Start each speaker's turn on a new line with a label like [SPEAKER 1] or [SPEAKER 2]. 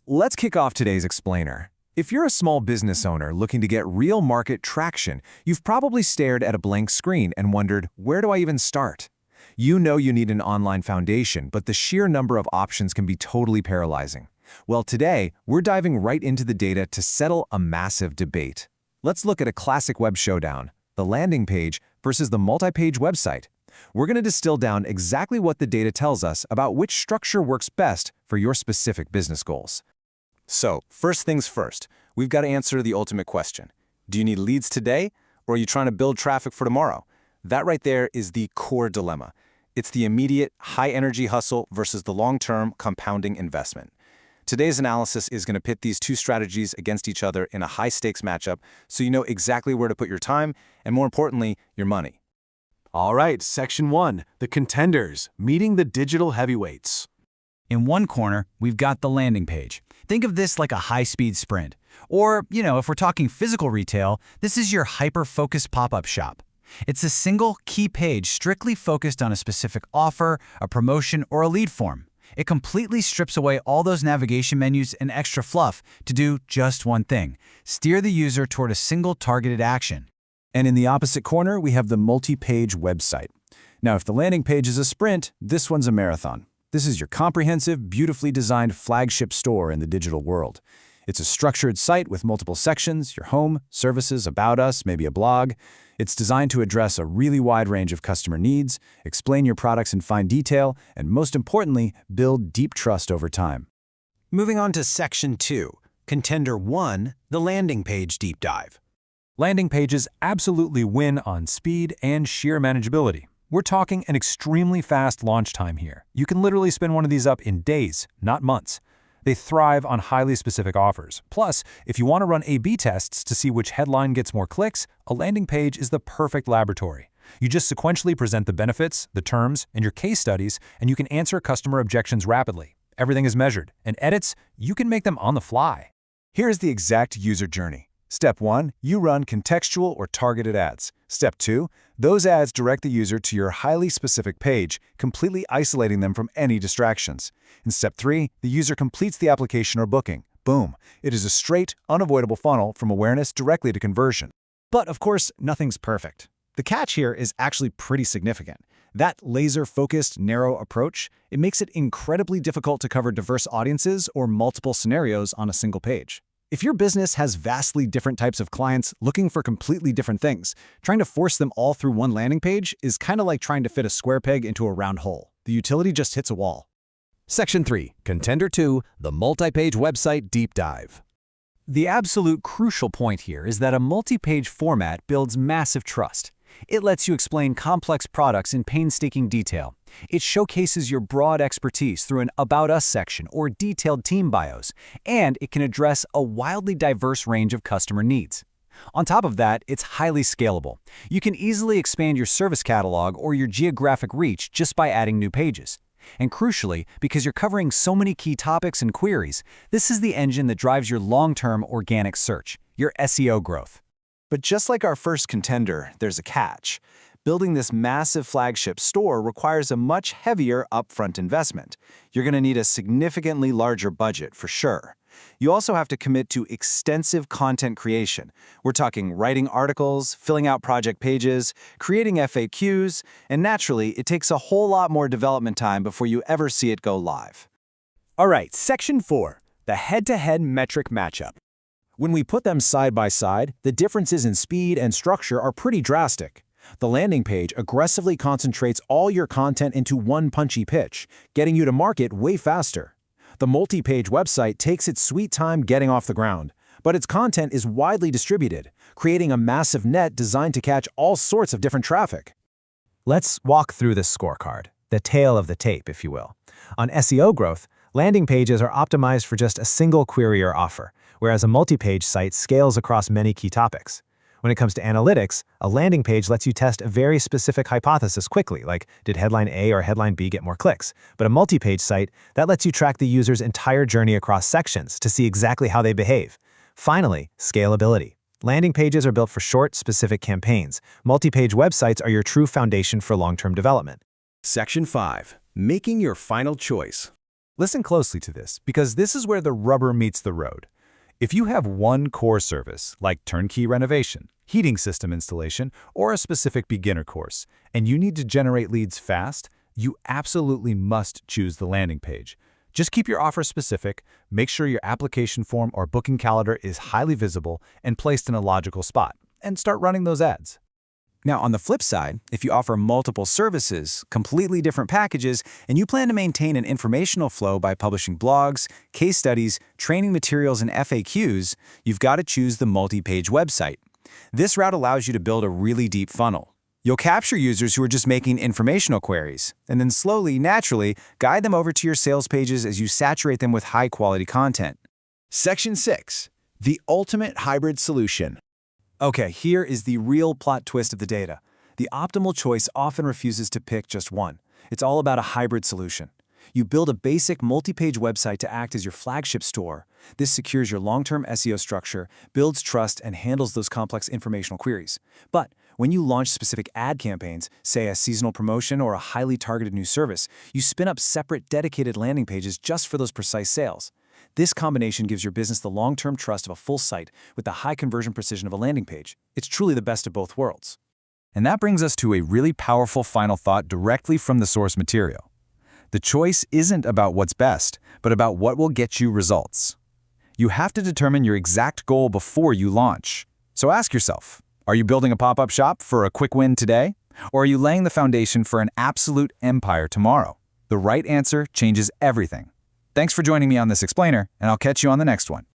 [SPEAKER 1] let's kick off today's explainer. If you're a small business owner looking to get real market traction, you've probably stared at a blank screen and wondered, where do I even start? You know you need an online foundation, but the sheer number of options can be totally paralyzing. Well, today, we're diving right into the data to settle a massive debate. Let's look at a classic web showdown, the landing page versus the multi-page website. We're going to distill down exactly what the data tells us about which structure works best for your specific business goals. So, first things first, we've got to answer the ultimate question. Do you need leads today, or are you trying to build traffic for tomorrow? That right there is the core dilemma. It's the immediate, high-energy hustle versus the long-term, compounding investment. Today's analysis is going to pit these two strategies against each other in a high-stakes matchup so you know exactly where to put your time and, more importantly, your money.
[SPEAKER 2] All right, Section 1, the contenders, meeting the digital heavyweights.
[SPEAKER 3] In one corner, we've got the landing page. Think of this like a high-speed sprint. Or, if we're talking physical retail, this is your hyper-focused pop-up shop. It's a single key page strictly focused on a specific offer, a promotion, or a lead form. It completely strips away all those navigation menus and extra fluff to do just one thing: steer the user toward a single targeted action.
[SPEAKER 1] And in the opposite corner, we have the multi-page website. Now, if the landing page is a sprint, this one's a marathon. This is your comprehensive, beautifully designed flagship store in the digital world. It's a structured site with multiple sections: your home, services, about us, maybe a blog. It's designed to address a really wide range of customer needs, explain your products in fine detail, and most importantly, build deep trust over time.
[SPEAKER 4] Moving on to Section 2, Contender 1, the landing page deep dive.
[SPEAKER 5] Landing pages absolutely win on speed and sheer manageability. We're talking an extremely fast launch time here. You can literally spin one of these up in days, not months. They thrive on highly specific offers. Plus, if you want to run A/B tests to see which headline gets more clicks, a landing page is the perfect laboratory. You just sequentially present the benefits, the terms, and your case studies, and you can answer customer objections rapidly. Everything is measured, and edits, you can make them on the fly.
[SPEAKER 1] Here's the exact user journey. Step 1, you run contextual or targeted ads. Step 2, those ads direct the user to your highly specific page, completely isolating them from any distractions. In Step 3, the user completes the application or booking. Boom! It is a straight, unavoidable funnel from awareness directly to conversion.
[SPEAKER 6] But of course, nothing's perfect. The catch here is actually pretty significant. That laser-focused, narrow approach, it makes it incredibly difficult to cover diverse audiences or multiple scenarios on a single page. If your business has vastly different types of clients looking for completely different things, trying to force them all through one landing page is kind of like trying to fit a square peg into a round hole. The utility just hits a wall.
[SPEAKER 2] Section 3, Contender 2, the multi-page website deep dive.
[SPEAKER 3] The absolute crucial point here is that a multi-page format builds massive trust. It lets you explain complex products in painstaking detail. It showcases your broad expertise through an About Us section or detailed team bios, and it can address a wildly diverse range of customer needs. On top of that, it's highly scalable. You can easily expand your service catalog or your geographic reach just by adding new pages. And crucially, because you're covering so many key topics and queries, this is the engine that drives your long-term organic search, your SEO growth.
[SPEAKER 1] But just like our first contender, there's a catch. Building this massive flagship store requires a much heavier upfront investment. You're going to need a significantly larger budget for sure. You also have to commit to extensive content creation. We're talking writing articles, filling out project pages, creating FAQs, and naturally, it takes a whole lot more development time before you ever see it go live.
[SPEAKER 6] All right, Section 4, the head-to-head metric matchup.
[SPEAKER 1] When we put them side by side, the differences in speed and structure are pretty drastic. The landing page aggressively concentrates all your content into one punchy pitch, getting you to market way faster. The multi-page website takes its sweet time getting off the ground, but its content is widely distributed, creating a massive net designed to catch all sorts of different traffic.
[SPEAKER 6] Let's walk through this scorecard, the tail of the tape, if you will. On SEO growth, landing pages are optimized for just a single query or offer, whereas a multi-page site scales across many key topics. When it comes to analytics, a landing page lets you test a very specific hypothesis quickly, like did headline A or headline B get more clicks? But a multi-page site, that lets you track the user's entire journey across sections to see exactly how they behave. Finally, scalability. Landing pages are built for short, specific campaigns. Multi-page websites are your true foundation for long-term development.
[SPEAKER 2] Section 5, making your final choice.
[SPEAKER 5] Listen closely to this, because this is where the rubber meets the road. If you have one core service, like turnkey renovation, heating system installation, or a specific beginner course, and you need to generate leads fast, you absolutely must choose the landing page. Just keep your offer specific, make sure your application form or booking calendar is highly visible and placed in a logical spot, and start running those ads.
[SPEAKER 1] Now, on the flip side, if you offer multiple services, completely different packages, and you plan to maintain an informational flow by publishing blogs, case studies, training materials, and FAQs, you've got to choose the multi-page website. This route allows you to build a really deep funnel. You'll capture users who are just making informational queries, and then slowly, naturally, guide them over to your sales pages as you saturate them with high-quality content.
[SPEAKER 4] Section 6. The ultimate hybrid solution.
[SPEAKER 1] Okay, here is the real plot twist of the data. The optimal choice often refuses to pick just one. It's all about a hybrid solution. You build a basic multi-page website to act as your flagship store. This secures your long-term SEO structure, builds trust, and handles those complex informational queries. But when you launch specific ad campaigns, say a seasonal promotion or a highly targeted new service, you spin up separate dedicated landing pages just for those precise sales. This combination gives your business the long-term trust of a full site with the high conversion precision of a landing page. It's truly the best of both worlds.
[SPEAKER 5] And that brings us to a really powerful final thought directly from the source material. The choice isn't about what's best, but about what will get you results. You have to determine your exact goal before you launch. So ask yourself, are you building a pop-up shop for a quick win today? Or are you laying the foundation for an absolute empire tomorrow? The right answer changes everything. Thanks for joining me on this explainer, and I'll catch you on the next one.